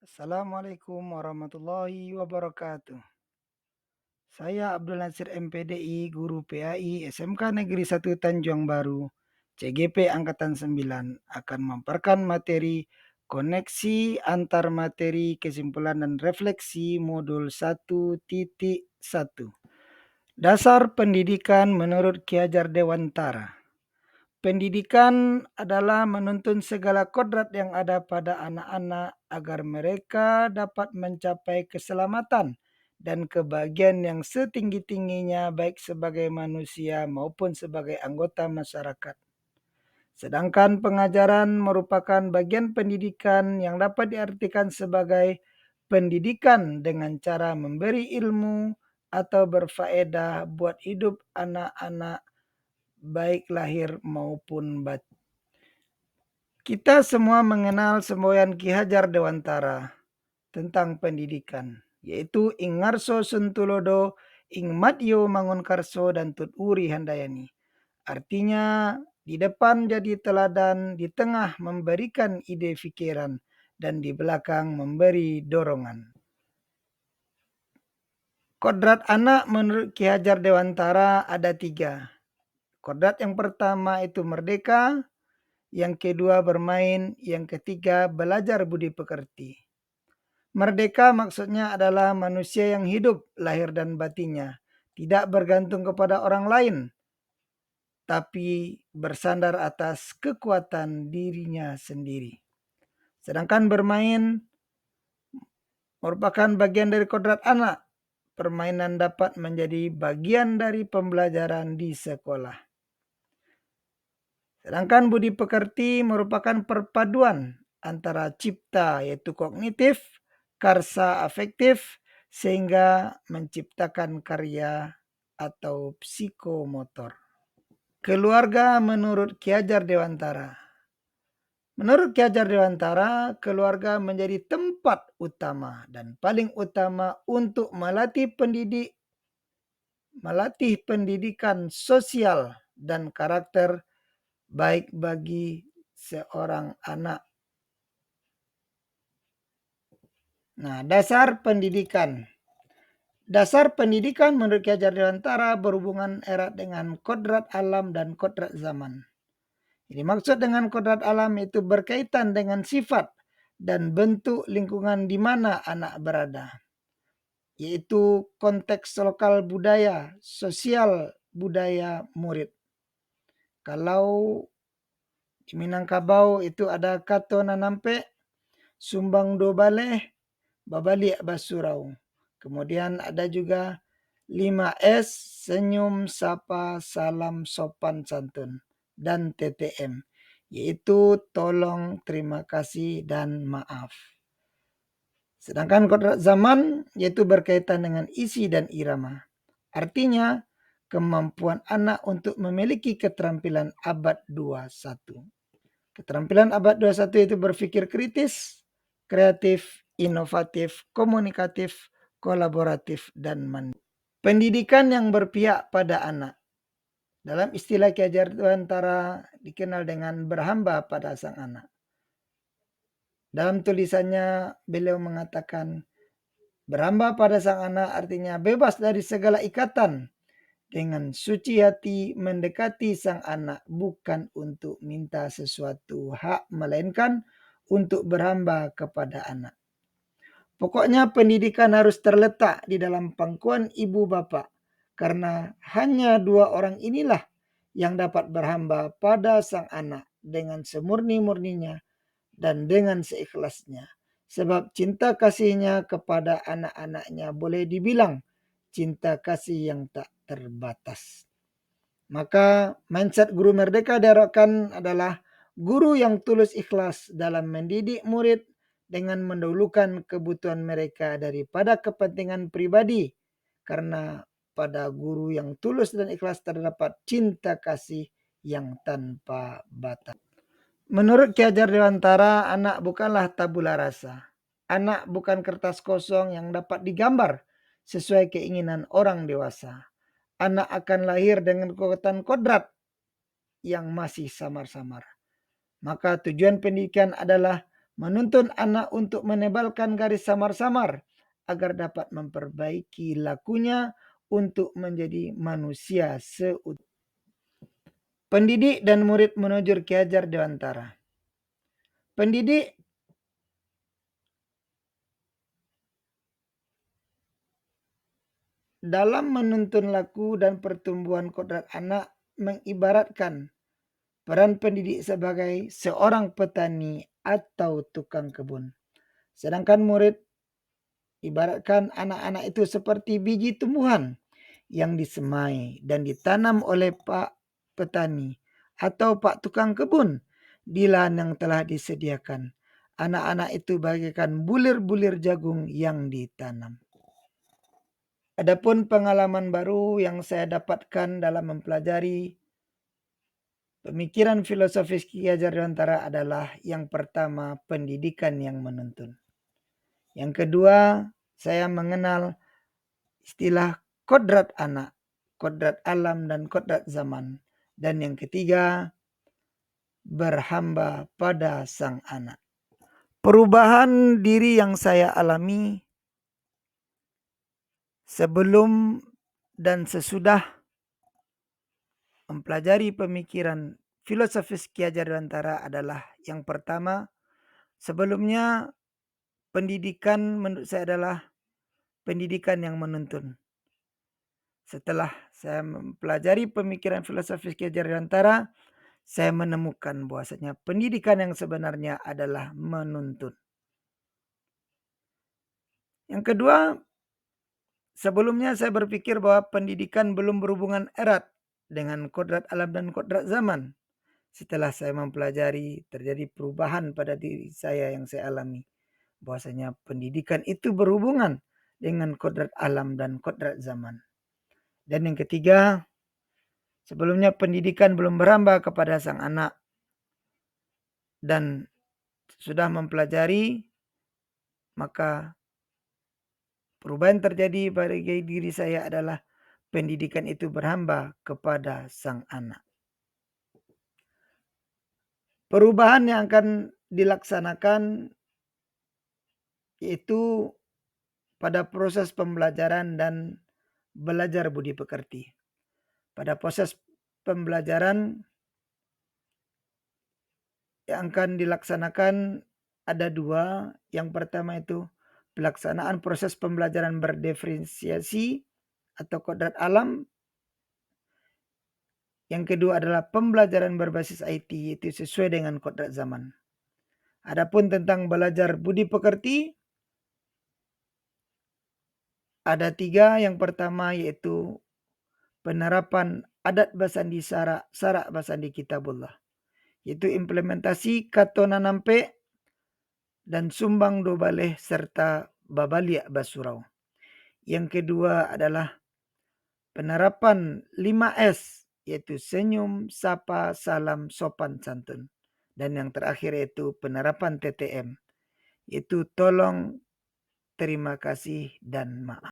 Assalamualaikum warahmatullahi wabarakatuh. Saya Abdul Nasir MPDI, Guru PAI SMK Negeri 1 Tanjung Baru, CGP Angkatan 9, akan memaparkan materi koneksi antar materi kesimpulan dan refleksi modul 1.1. Dasar pendidikan menurut Ki Hajar Dewantara. Pendidikan adalah menuntun segala kodrat yang ada pada anak-anak agar mereka dapat mencapai keselamatan dan kebahagiaan yang setinggi-tingginya baik sebagai manusia maupun sebagai anggota masyarakat. Sedangkan pengajaran merupakan bagian pendidikan yang dapat diartikan sebagai pendidikan dengan cara memberi ilmu atau berfaedah buat hidup anak-anak baik lahir maupun batin. Kita semua mengenal semboyan Ki Hajar Dewantara tentang pendidikan, yaitu Ing Ngarso Suntulodo, Ing Madyo Mangunkarso, dan Tut Uri Handayani. Artinya, di depan jadi teladan, di tengah memberikan ide fikiran, dan di belakang memberi dorongan. Kodrat anak menurut Ki Hajar Dewantara ada 3. Kodrat yang pertama itu merdeka, yang kedua bermain, yang ketiga belajar budi pekerti. Merdeka maksudnya adalah manusia yang hidup lahir dan batinnya, tidak bergantung kepada orang lain, tapi bersandar atas kekuatan dirinya sendiri. Sedangkan bermain merupakan bagian dari kodrat anak. Permainan dapat menjadi bagian dari pembelajaran di sekolah. Sedangkan budi pekerti merupakan perpaduan antara cipta yaitu kognitif, karsa afektif, sehingga menciptakan karya atau psikomotor. Keluarga menurut Ki Hajar Dewantara. Menurut Ki Hajar Dewantara, keluarga menjadi tempat utama dan paling utama untuk melatih pendidikan sosial dan karakter baik bagi seorang anak. Nah, dasar pendidikan. Dasar pendidikan menurut Ki Hajar Dewantara berhubungan erat dengan kodrat alam dan kodrat zaman. Jadi maksud dengan kodrat alam itu berkaitan dengan sifat dan bentuk lingkungan di mana anak berada, yaitu konteks lokal budaya, sosial budaya murid. Kalau di Minangkabau itu ada kato nanampe, sumbang do baleh, babalik basurau. Kemudian ada juga 5S, senyum, sapa, salam, sopan, santun. Dan TTM, yaitu tolong, terima kasih, dan maaf. Sedangkan kodrat zaman yaitu berkaitan dengan isi dan irama. Artinya, kemampuan anak untuk memiliki keterampilan abad 21. Keterampilan abad 21 itu berpikir kritis, kreatif, inovatif, komunikatif, kolaboratif, dan mandiri. Pendidikan yang berpihak pada anak. Dalam istilah Ki Hajar Dewantara dikenal dengan berhamba pada sang anak. Dalam tulisannya beliau mengatakan, berhamba pada sang anak artinya bebas dari segala ikatan, dengan suci hati mendekati sang anak bukan untuk minta sesuatu hak, melainkan untuk berhamba kepada anak. Pokoknya pendidikan harus terletak di dalam pangkuan ibu bapa, karena hanya 2 orang inilah yang dapat berhamba pada sang anak dengan semurni-murninya dan dengan seikhlasnya. Sebab cinta kasihnya kepada anak-anaknya boleh dibilang cinta kasih yang tak terbatas. Maka mindset guru merdeka diharapkan adalah guru yang tulus ikhlas dalam mendidik murid dengan mendahulukan kebutuhan mereka daripada kepentingan pribadi. Karena pada guru yang tulus dan ikhlas terdapat cinta kasih yang tanpa batas. Menurut Ki Hajar Dewantara, anak bukanlah tabula rasa. Anak bukan kertas kosong yang dapat digambar sesuai keinginan orang dewasa. Anak akan lahir dengan kekuatan kodrat yang masih samar-samar. Maka tujuan pendidikan adalah menuntun anak untuk menebalkan garis samar-samar agar dapat memperbaiki lakunya untuk menjadi manusia seutuhnya. Pendidik dan murid menuju Ki Hajar Dewantara. Pendidik dalam menuntun laku dan pertumbuhan kodrat anak mengibaratkan peran pendidik sebagai seorang petani atau tukang kebun. Sedangkan murid ibaratkan anak-anak itu seperti biji tumbuhan yang disemai dan ditanam oleh Pak Petani atau Pak Tukang Kebun di lahan yang telah disediakan. Anak-anak itu bagaikan bulir-bulir jagung yang ditanam. Adapun pengalaman baru yang saya dapatkan dalam mempelajari pemikiran filosofis Ki Hajar Dewantara adalah yang pertama, pendidikan yang menuntun. Yang kedua, saya mengenal istilah kodrat anak, kodrat alam dan kodrat zaman. Dan yang ketiga, berhamba pada sang anak. Perubahan diri yang saya alami sebelum dan sesudah mempelajari pemikiran filosofis Ki Hajar Dewantara adalah yang pertama, sebelumnya pendidikan menurut saya adalah pendidikan yang menuntun. Setelah saya mempelajari pemikiran filosofis Ki Hajar Dewantara, saya menemukan bahwasanya pendidikan yang sebenarnya adalah menuntun. Yang kedua, sebelumnya saya berpikir bahwa pendidikan belum berhubungan erat dengan kodrat alam dan kodrat zaman. Setelah saya mempelajari, terjadi perubahan pada diri saya yang saya alami. Bahwasanya pendidikan itu berhubungan dengan kodrat alam dan kodrat zaman. Dan yang ketiga, sebelumnya pendidikan belum berambah kepada sang anak. Dan sudah mempelajari, maka perubahan terjadi bagi diri saya adalah pendidikan itu berhamba kepada sang anak. Perubahan yang akan dilaksanakan yaitu pada proses pembelajaran dan belajar budi pekerti. Pada proses pembelajaran yang akan dilaksanakan ada dua. Yang pertama itu pelaksanaan proses pembelajaran berdiferensiasi atau kodrat alam. Yang kedua adalah pembelajaran berbasis IT, yaitu sesuai dengan kodrat zaman. Adapun tentang belajar budi pekerti, ada tiga. Yang pertama yaitu penerapan adat basandi sarak basandi kitabullah, yaitu implementasi katona nampe dan sumbang do baleh serta babalia basurau. Yang kedua adalah penerapan 5S, yaitu senyum, sapa, salam, sopan, santun. Dan yang terakhir yaitu penerapan TTM, yaitu tolong, terima kasih, dan maaf.